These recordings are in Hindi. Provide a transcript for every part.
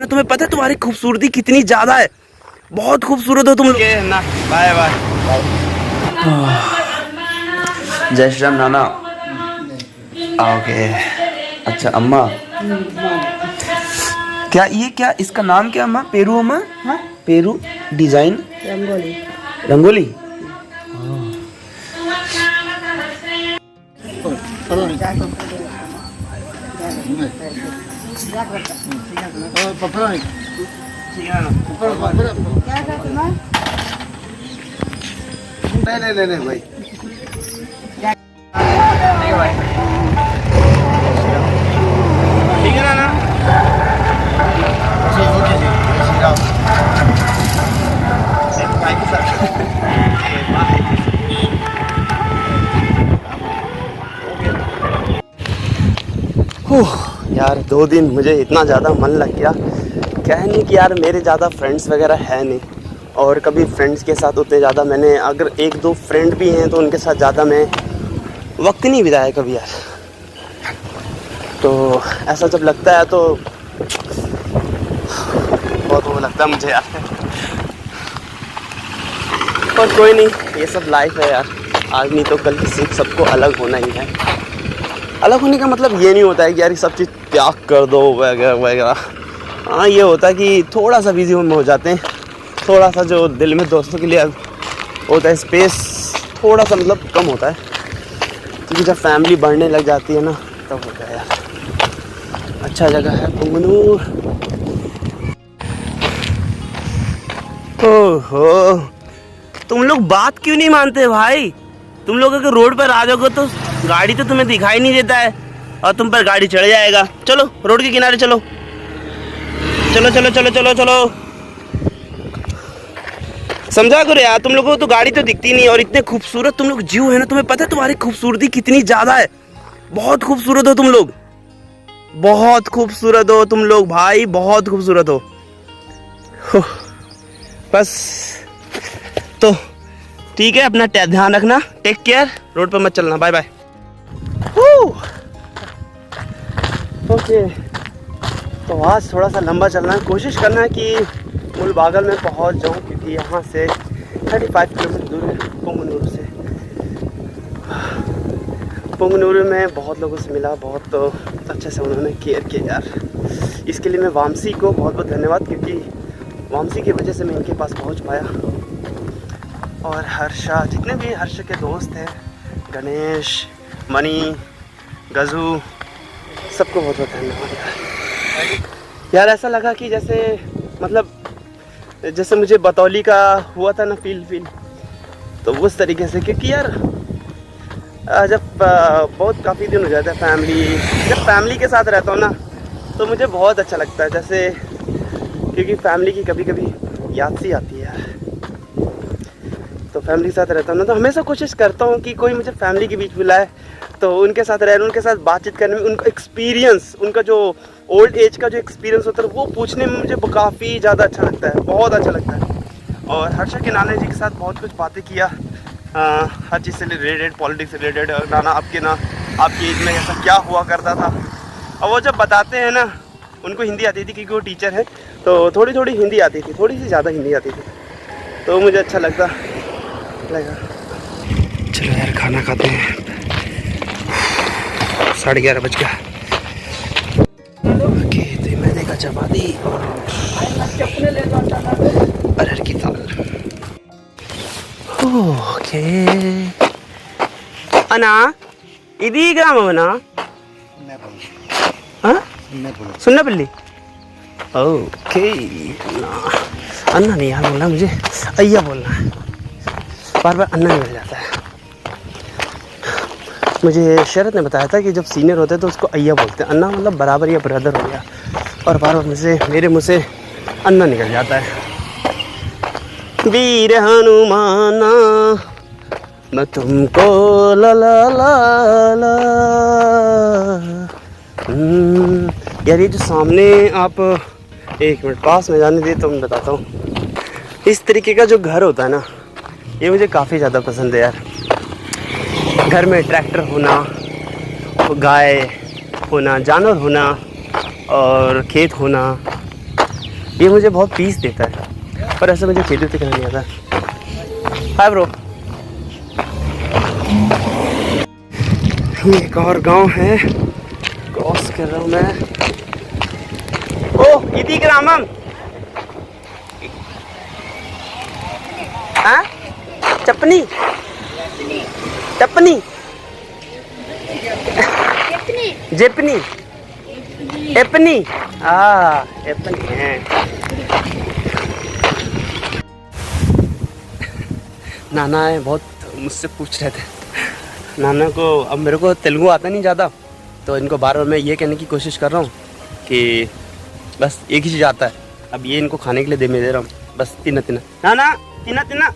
तुम्हें पता है तुम्हारी खूबसूरती कितनी ज्यादा है, बहुत खूबसूरत हो तुम लोग ना। Bye bye. जय श्री राम नाना। ओके अच्छा अम्मा, क्या इसका नाम क्या अम्मा? पेरू अम्मा? हाँ? Peru design rangoli. रंगोली नहीं भाई। ठीक है ना ना? यार 2 दिन मुझे इतना ज़्यादा मन लग गया, क्या है नहीं कि यार मेरे ज़्यादा फ्रेंड्स वगैरह है नहीं, और कभी फ्रेंड्स के साथ उतने ज़्यादा मैंने, अगर 1-2 फ्रेंड भी हैं तो उनके साथ ज़्यादा मैं वक्त नहीं बिताया कभी यार। तो ऐसा जब लगता है तो बहुत वो लगता है मुझे यार। पर कोई नहीं, ये सब लाइफ है यार, आज नहीं तो कल किसी सबको अलग होना ही है। अलग होने का मतलब ये नहीं होता है कि यार ये सब चीज़ त्याग कर दो वगैरह वगैरह। हाँ ये होता है कि थोड़ा सा बिजी हो जाते हैं, थोड़ा सा जो दिल में दोस्तों के लिए होता है स्पेस थोड़ा सा मतलब कम होता है, क्योंकि जब फैमिली बढ़ने लग जाती है ना तब होता है यार। अच्छा जगह है पुंगनूर। ओहो तुम लोग बात क्यों नहीं मानते भाई? तुम लोग अगर रोड पर आ जाओगे तो गाड़ी तो तुम्हें दिखाई नहीं देता है और तुम पर गाड़ी चढ़ जाएगा। चलो रोड के किनारे चलो, चलो चलो चलो चलो चलो। समझा करो यार, तुम लोगों को तो गाड़ी तो दिखती नहीं, और इतने खूबसूरत तुम लोग जीव है ना। तुम्हें पता है तुम्हारी खूबसूरती कितनी ज्यादा है, बहुत खूबसूरत हो तुम लोग, बहुत खूबसूरत हो तुम लोग भाई, बहुत खूबसूरत हो। बस तो ठीक है, अपना ध्यान रखना, टेक केयर, रोड पर मत चलना, बाय बाय। ओके तो आज थोड़ा सा लंबा चलना है, कोशिश करना है कि मुलबागल में पहुंच जाऊं, क्योंकि यहाँ से 35 किलोमीटर दूर है पुंगनूर से। पुंगनूर में बहुत लोगों से मिला, बहुत तो अच्छे से उन्होंने केयर किया यार। इसके लिए मैं वामसी को बहुत बहुत धन्यवाद, क्योंकि वामसी की वजह से मैं इनके पास पहुंच पाया। और हर्षा, जितने भी हर्ष के दोस्त हैं, गणेश, मनी, गजू, सबको बहुत बहुत धन्यवाद यार। ऐसा लगा कि जैसे मतलब जैसे मुझे बतौली का हुआ था ना फील, तो उस तरीके से, क्योंकि यार जब बहुत काफ़ी दिन हो जाता है जब फैमिली के साथ रहता हूँ ना तो मुझे बहुत अच्छा लगता है, जैसे क्योंकि फैमिली की कभी कभी याद सी आती है यार। तो फैमिली के साथ रहता हूँ ना तो हमेशा कोशिश करता हूँ कि कोई मुझे फैमिली के बीच बुलाए तो उनके साथ रहना, उनके साथ बातचीत करने में, उनका एक्सपीरियंस, उनका जो ओल्ड एज का जो एक्सपीरियंस होता है वो पूछने में मुझे काफ़ी ज़्यादा अच्छा लगता है, बहुत अच्छा लगता है। और हर्षा के नाना जी के साथ बहुत कुछ बातें किया, हर चीज़ से रिलेटेड, पॉलिटिक्स से रिलेटेड। और नाना आपकी एज में ऐसा क्या हुआ करता था, और वो जब बताते हैं ना, उनको हिंदी आती थी क्योंकि वो टीचर है, तो थोड़ी थोड़ी हिंदी आती थी, थोड़ी सी ज़्यादा हिंदी आती थी, तो मुझे अच्छा लगा। चलो यार खाना खाते हैं, 11:30 बज गया। ओके तो मैं देखा चपाती अरहर की दाल। ओके अना इदी ग्राम बना सुनना पिल्ली। ओके अन्ना नहीं यार बोलना, मुझे अय्या बोलना है, बार बार अन्ना नहीं मिल जाता है। मुझे शरद ने बताया था कि जब सीनियर होते हैं तो उसको अय्या बोलते हैं, अन्ना मतलब बराबर या ब्रदर हो गया, और बार बार मेरे मुँह से अन्ना निकल जाता है। वीर हनुमाना मैं तुमको ला ला ला ला। यार ये जो सामने आप 1 मिनट पास में जाने दे तो मैं बताता हूँ, इस तरीके का जो घर होता है ना ये मुझे काफ़ी ज़्यादा पसंद है यार। घर में ट्रैक्टर होना, गाय होना, जानवर होना और खेत होना, ये मुझे बहुत पीस देता है, पर ऐसे मुझे खेती करना नहीं आता। Hi bro. एक और गांव है, क्रॉस कर रहा हूँ मैं। ओह इदी ग्रामम। हाँ चपनी टपनी जेपनी एपनी। एपनी है। नाना है बहुत मुझसे पूछ रहे थे। नाना को अब मेरे को तेलुगु आता नहीं ज़्यादा, तो इनको बार बार मैं ये कहने की कोशिश कर रहा हूँ कि बस एक ही चीज़ आता है। अब ये इनको खाने के लिए दे रहा हूँ बस। तिना तिना नाना तिना तिना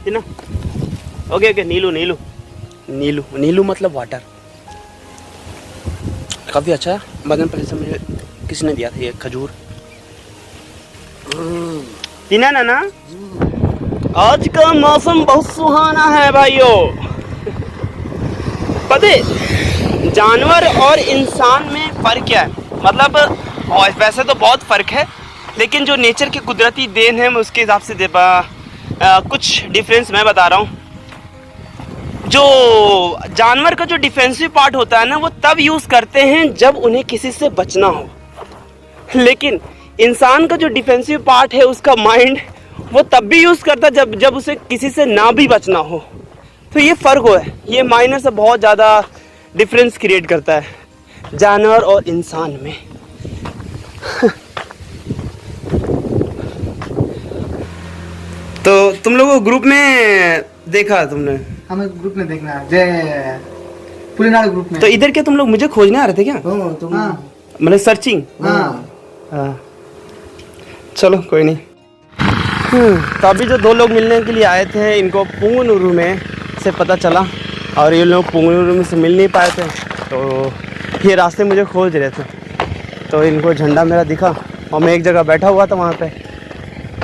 तिना। Okay okay. नीलू नीलू नीलू नीलू मतलब वाटर। काफ़ी अच्छा है। बदन पहले से मुझे किसी ने दिया था ये खजूर। तिना नाना। आज का मौसम बहुत सुहाना है भाइयों। पता है जानवर और इंसान में फ़र्क क्या है? मतलब वैसे तो बहुत फ़र्क है, लेकिन जो नेचर की कुदरती देन है मैं उसके हिसाब से कुछ डिफरेंस मैं बता रहा हूँ। जो जानवर का जो डिफेंसिव पार्ट होता है ना, वो तब यूज़ करते हैं जब उन्हें किसी से बचना हो, लेकिन इंसान का जो डिफेंसिव पार्ट है उसका माइंड, वो तब भी यूज़ करता है जब उसे किसी से ना भी बचना हो। तो ये फ़र्क है, ये माइनर से बहुत ज़्यादा डिफरेंस क्रिएट करता है जानवर और इंसान में। तो तुम लोगों को ग्रुप में देखा तुमने? हमें ग्रुप में देखना है, जय पुलिनाडु ग्रुप में। तो इधर क्या तुम लोग मुझे खोजने आ रहे थे क्या? हाँ। मतलब सर्चिंग? हाँ। चलो कोई नहीं। तो अभी जो 2 लोग मिलने के लिए आए थे, इनको पुंगनुरु में से पता चला, और ये लोग पुंगनुरु में से मिल नहीं पाए थे, तो ये रास्ते मुझे खोज रहे थे। तो इनको झंडा मेरा दिखा और मैं एक जगह बैठा हुआ था वहाँ पे,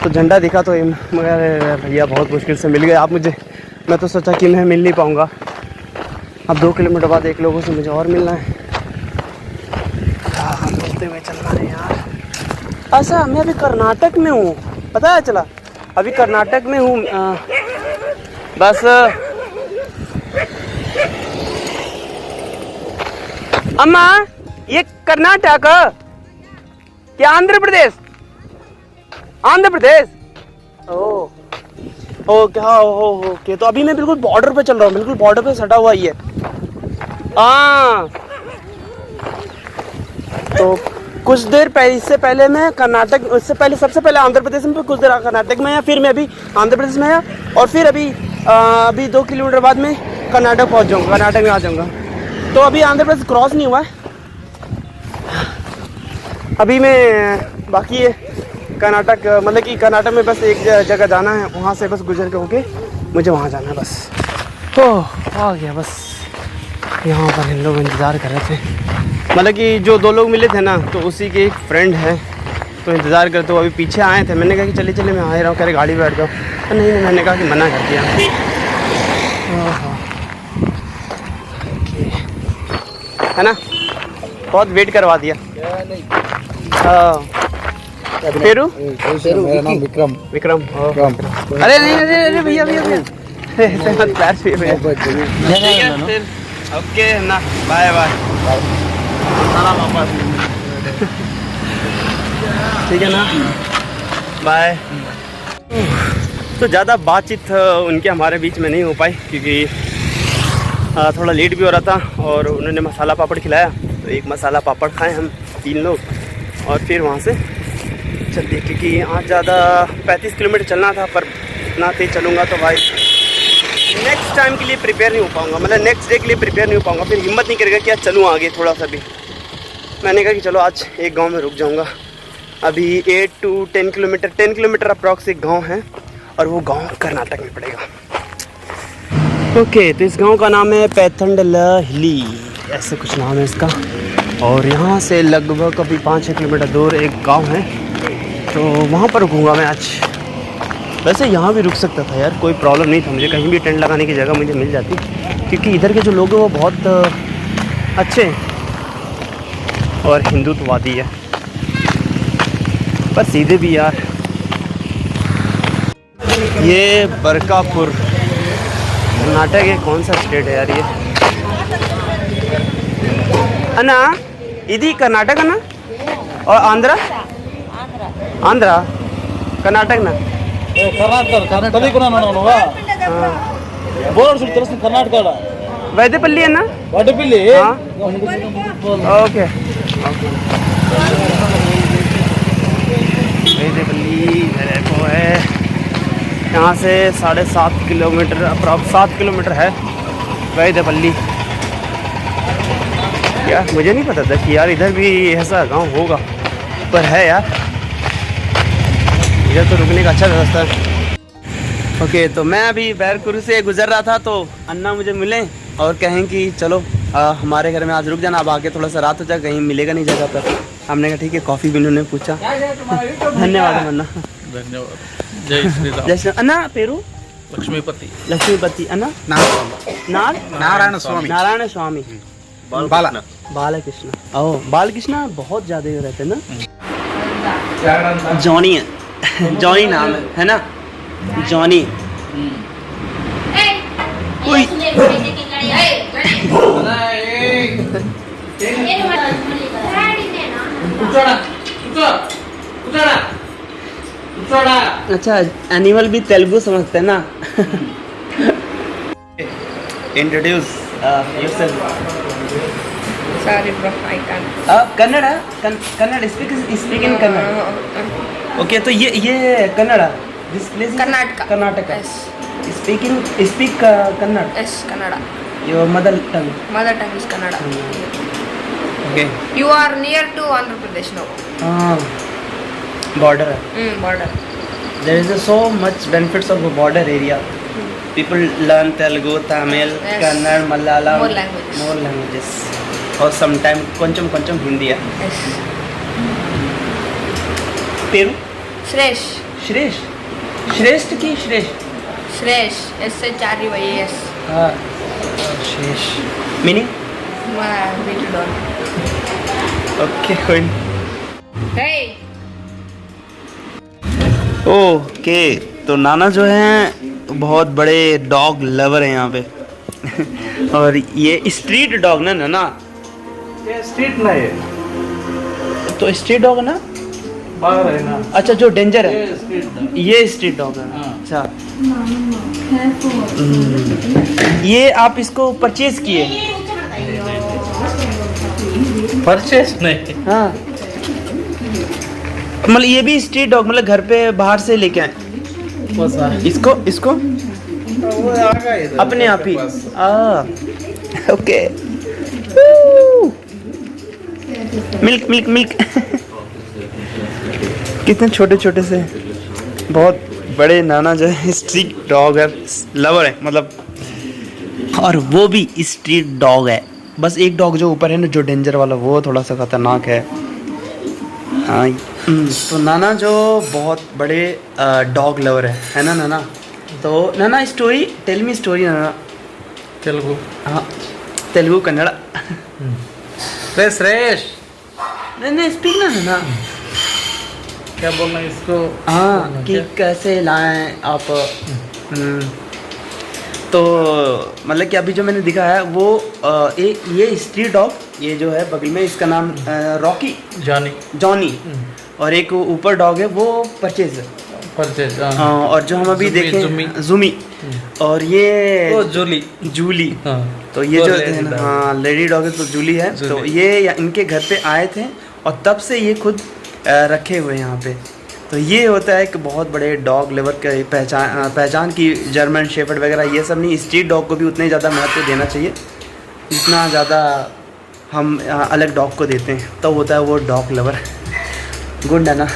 तो झंडा दिखा तो मगर भैया बहुत मुश्किल से मिल गए आप मुझे। मैं तो सोचा कि मैं मिल नहीं पाऊँगा। अब 2 किलोमीटर बाद एक लोगों से मुझे और मिलना है। बोलते हुए चलना है यार। अच्छा मैं अभी कर्नाटक में हूँ, पता है चला? अभी कर्नाटक में हूँ। बस अम्मा ये कर्नाटक क्या आंध्र प्रदेश? आंध्र प्रदेश। ओ क्या ओके। तो अभी मैं बिल्कुल बॉर्डर पे चल रहा हूँ, बिल्कुल बॉर्डर पे सटा हुआ ही है। हाँ तो कुछ देर इससे पहले मैं कर्नाटक, उससे पहले सबसे पहले आंध्र प्रदेश में, कुछ देर कर्नाटक में आया, फिर मैं अभी आंध्र प्रदेश में आया, और फिर अभी 2 किलोमीटर बाद में कर्नाटक पहुंच जाऊंगा, कर्नाटक में आ जाऊंगा। तो अभी आंध्र प्रदेश क्रॉस नहीं हुआ है अभी मैं। बाकी है कर्नाटक, मतलब कि कर्नाटक में बस एक जगह जाना है, वहाँ से बस गुजर के होके मुझे वहाँ जाना है बस। तो आ गया बस। यहाँ पर इन लोग इंतज़ार कर रहे थे, मतलब कि जो 2 लोग मिले थे ना, तो उसी के एक फ्रेंड है, तो इंतज़ार करते हुए अभी पीछे आए थे। मैंने कहा कि चलिए चलिए मैं आ रहा हूँ, कह रहे गाड़ी बैठ जाओ। नहीं मैंने कहा कि मना कर दिया। है ना, बहुत वेट करवा दिया। हाँ पेरू मेरा नाम विक्रम। विक्रम। अरे नहीं अरे भैया प्यार से भैया। ठीक है फिर ओके ना, बाय बाय। ठीक है ना, बाय। तो ज़्यादा बातचीत उनके हमारे बीच में नहीं हो पाई, क्योंकि थोड़ा लेट भी हो रहा था, और उन्होंने मसाला पापड़ खिलाया, तो एक मसाला पापड़ खाए हम 3 लोग, और फिर वहाँ से चल दिए, क्योंकि आज ज़्यादा 35 किलोमीटर चलना था, पर इतना तेज चलूँगा तो भाई नेक्स्ट टाइम के लिए प्रिपेयर नहीं हो पाऊँगा, मतलब नेक्स्ट डे के लिए प्रिपेयर नहीं हो पाऊँगा। फिर हिम्मत नहीं करेगा कि आज चलूँ आगे थोड़ा सा भी। मैंने कहा कि चलो आज एक गांव में रुक जाऊँगा। अभी 8 to 10 किलोमीटर, 10 किलोमीटर अप्रॉक्स एक गाँव है, और वो गाँव कर्नाटक में पड़ेगा। ओके, तो इस गांव का नाम है पैथंडलहिली, ऐसे कुछ नाम है इसका, और यहाँ से लगभग अभी 5-6 किलोमीटर दूर एक गांव है, तो वहाँ पर रुकूँगा मैं आज। वैसे यहाँ भी रुक सकता था यार, कोई प्रॉब्लम नहीं था मुझे, कहीं भी टेंट लगाने की जगह मुझे मिल जाती, क्योंकि इधर के जो लोग हैं वो बहुत अच्छे हैं और हिंदुत्ववादी है। पर सीधे भी यार। ये बरकापुर कर्नाटक है, कौन सा स्टेट है यार ये? अन्ना इधी कर्नाटक है ना? और आंध्रा? आंध्रा कर्नाटक ना? कर्नाटक वैद्यपल्ली है ना? वडपल्ली हाँ ओके। वैद्यपल्ली वो है यहाँ से 7.5 किलोमीटर, अप्रॉक्स 7 किलोमीटर है वैद्यपल्ली। क्या मुझे नहीं पता था कि यार इधर भी ऐसा गांव होगा, पर है यार। इधर तो रुकने का अच्छा व्यवस्था है। ओके तो मैं अभी बैरकुरु से गुजर रहा था तो अन्ना मुझे मिले और कहें कि चलो हमारे घर में आज रुक जाना, अब आगे थोड़ा सा रात हो जाए, कहीं मिलेगा नहीं जगह पर। हमने कहा ठीक है, कॉफ़ी भी उन्होंने पूछा। धन्यवाद अन्ना। धन्यवाद। जय श्री राम। जय श्री अन्ना पेरू लक्ष्मीपति लक्ष्मीपति अन्ना नारायण स्वामी नारायण स्वामी बाला बालकृष्ण। ओह बालकृष्ण बहुत ज़्यादा रहते हैं ना। जॉनी है, जॉनी नाम है ना? जॉनी। कोई अच्छा एनिमल भी तेलुगु समझते हैं ना? Introduce yourself. Sorry bro, I can't. Kannada Kannada speak in Kannada. Okay तो ये Kannada this place Karnataka. Karnataka. Yes. Speak Kannada Yes, Kannada. Your mother tongue. Mother tongue is Kannada. Okay You are near to Andhra Pradesh now. हाँ बॉर्डर है। Border. There is so much benefits of a border area. People learn Telugu, Tamil, Yes. Kannada, Malayalam, More languages. more languages. और sometimes కొంచెం हिंदी है। Yes. Peru Shresh. श्रेष्ठ श्रेष्ठ की श्रेष्ठ। Shresh. SHREYS. हाँ श्रेष्ठ meaning Read it all. Okay कोई नहीं। Hey. ओके तो नाना जो हैं बहुत बड़े डॉग लवर हैं यहाँ पे। और ये स्ट्रीट डॉग ना नाना? ये स्ट्रीट नहीं है, तो स्ट्रीट डॉग है ना? बाहर है ना। अच्छा जो डेंजर है ये स्ट्रीट ये स्ट्रीट डॉग है। हाँ। अच्छा ये आप इसको परचेज किए? परचेस नहीं। हाँ मतलब ये भी स्ट्रीट डॉग, मतलब घर पे बाहर से लेके आए इसको इसको वो आ गया इधर अपने आप ही? पास। Okay milk milk milk. कितने छोटे छोटे से बहुत बड़े नाना जो है स्ट्रीट डॉग है, लवर है मतलब। और वो भी स्ट्रीट डॉग है। बस एक डॉग जो ऊपर है ना जो डेंजर वाला, वो थोड़ा सा खतरनाक है। हाँ तो नाना जो बहुत बड़े डॉग लवर है ना नाना? तो नाना स्टोरी टेल मी स्टोरी नाना। तेलुगु। हाँ तेलुगु कन्नड़। श्रेष नहीं स्पीक ना नाना। क्या बोलना है इसको? हाँ कि कैसे लाएं आप। तो मतलब कि अभी जो मैंने दिखा है वो ये स्ट्रीट डॉग, ये जो है बगल में इसका नाम रॉकी जॉनी, और एक ऊपर डॉग है वो परचेज है। और जो हम अभी देखें जूमी, और ये जूली। तो ये जो है ना, हाँ लेडी डॉग है तो जूली है। तो ये इनके घर पे आए थे और तब से ये खुद रखे हुए हैं यहाँ पे। तो ये होता है कि बहुत बड़े डॉग लवर का पहचान की जर्मन शेफर्ड वगैरह ये सब नहीं, स्ट्रीट डॉग को भी उतने ज़्यादा महत्व देना चाहिए जितना ज़्यादा हम अलग डॉग को देते हैं, तो होता है वो डॉग लवर। गुड है ना?